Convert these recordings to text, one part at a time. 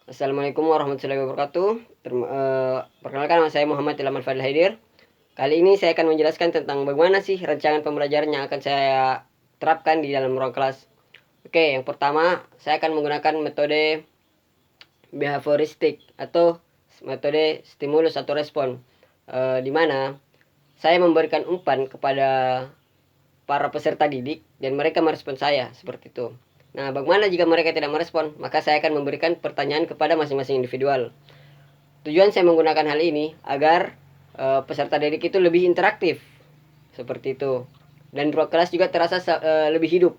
Assalamualaikum warahmatullahi wabarakatuh. Perkenalkan, nama saya Muhammad Ilham Fadil Haidir. Kali ini saya akan menjelaskan tentang bagaimana sih rancangan pembelajaran yang akan saya terapkan di dalam ruang kelas. Oke, yang pertama saya akan menggunakan metode behavioristik atau metode stimulus atau respon, di mana saya memberikan umpan kepada para peserta didik dan mereka merespon saya seperti itu. Nah, bagaimana jika mereka tidak merespon? Maka saya akan memberikan pertanyaan kepada masing-masing individual. Tujuan saya menggunakan hal ini agar peserta didik itu lebih interaktif seperti itu. Dan ruang kelas juga terasa lebih hidup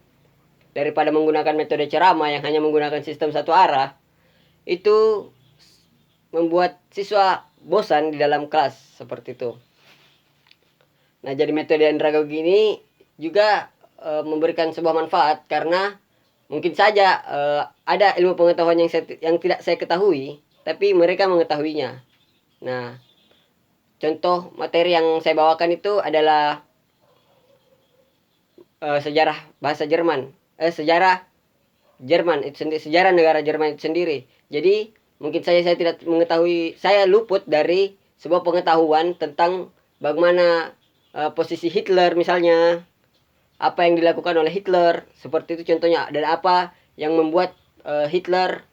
daripada menggunakan metode ceramah yang hanya menggunakan sistem satu arah. Itu membuat siswa bosan di dalam kelas seperti itu. Nah, jadi metode andragogi ini juga memberikan sebuah manfaat karena mungkin saja ada ilmu pengetahuan yang tidak saya ketahui, tapi mereka mengetahuinya. Nah, contoh materi yang saya bawakan itu adalah sejarah bahasa Jerman, sejarah Jerman itu sendiri, sejarah negara Jerman itu sendiri. Jadi mungkin saya tidak mengetahui, saya luput dari sebuah pengetahuan tentang bagaimana posisi Hitler misalnya, apa yang dilakukan oleh Hitler seperti itu contohnya, dan apa yang membuat Hitler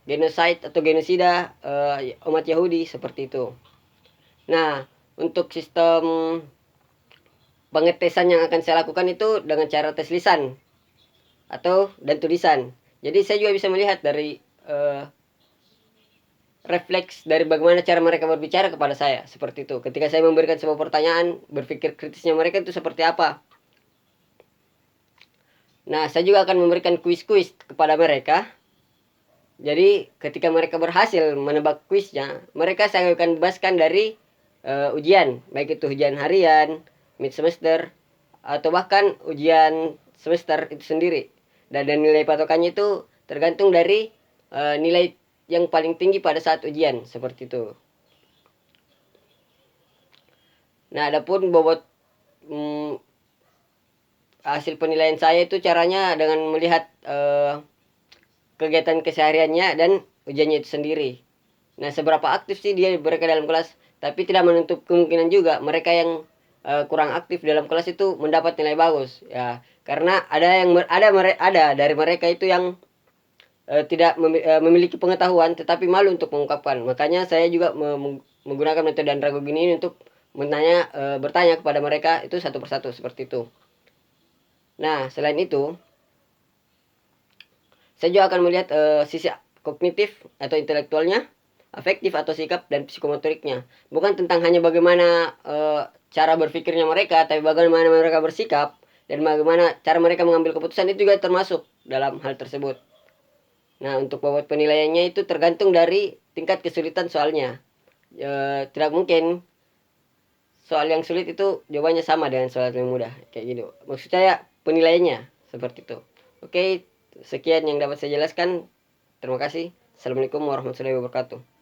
genocide atau genosida umat Yahudi seperti itu. Nah, untuk sistem pengetesan yang akan saya lakukan itu dengan cara tes lisan dan tulisan. Jadi saya juga bisa melihat dari refleks dari bagaimana cara mereka berbicara kepada saya seperti itu. Ketika saya memberikan sebuah pertanyaan, berpikir kritisnya mereka itu seperti apa. Nah, saya juga akan memberikan kuis-kuis kepada mereka. Jadi ketika mereka berhasil menebak kuisnya, mereka saya akan bebaskan dari ujian, baik itu ujian harian, mid semester, atau bahkan ujian semester itu sendiri. Dan nilai patokannya itu tergantung dari nilai yang paling tinggi pada saat ujian seperti itu. Nah, adapun bobot hasil penilaian saya itu caranya dengan melihat kegiatan kesehariannya dan ujiannya itu sendiri. Nah, seberapa aktif sih mereka dalam kelas, tapi tidak menutup kemungkinan juga mereka yang kurang aktif dalam kelas itu mendapat nilai bagus ya, karena ada dari mereka itu yang tidak memiliki pengetahuan tetapi malu untuk mengungkapkan. Makanya saya juga menggunakan metode andragogi ini untuk bertanya kepada mereka itu satu persatu seperti itu. Nah, selain itu saya juga akan melihat sisi kognitif atau intelektualnya, afektif atau sikap, dan psikomotoriknya. Bukan tentang hanya bagaimana cara berpikirnya mereka, tapi bagaimana mereka bersikap dan bagaimana cara mereka mengambil keputusan itu juga termasuk dalam hal tersebut. Nah, untuk bobot penilaiannya itu tergantung dari tingkat kesulitan soalnya. Tidak mungkin soal yang sulit itu jawabannya sama dengan soal yang mudah kayak gitu. Maksud saya penilaiannya seperti itu. Oke, sekian yang dapat saya jelaskan. Terima kasih. Assalamualaikum warahmatullahi wabarakatuh.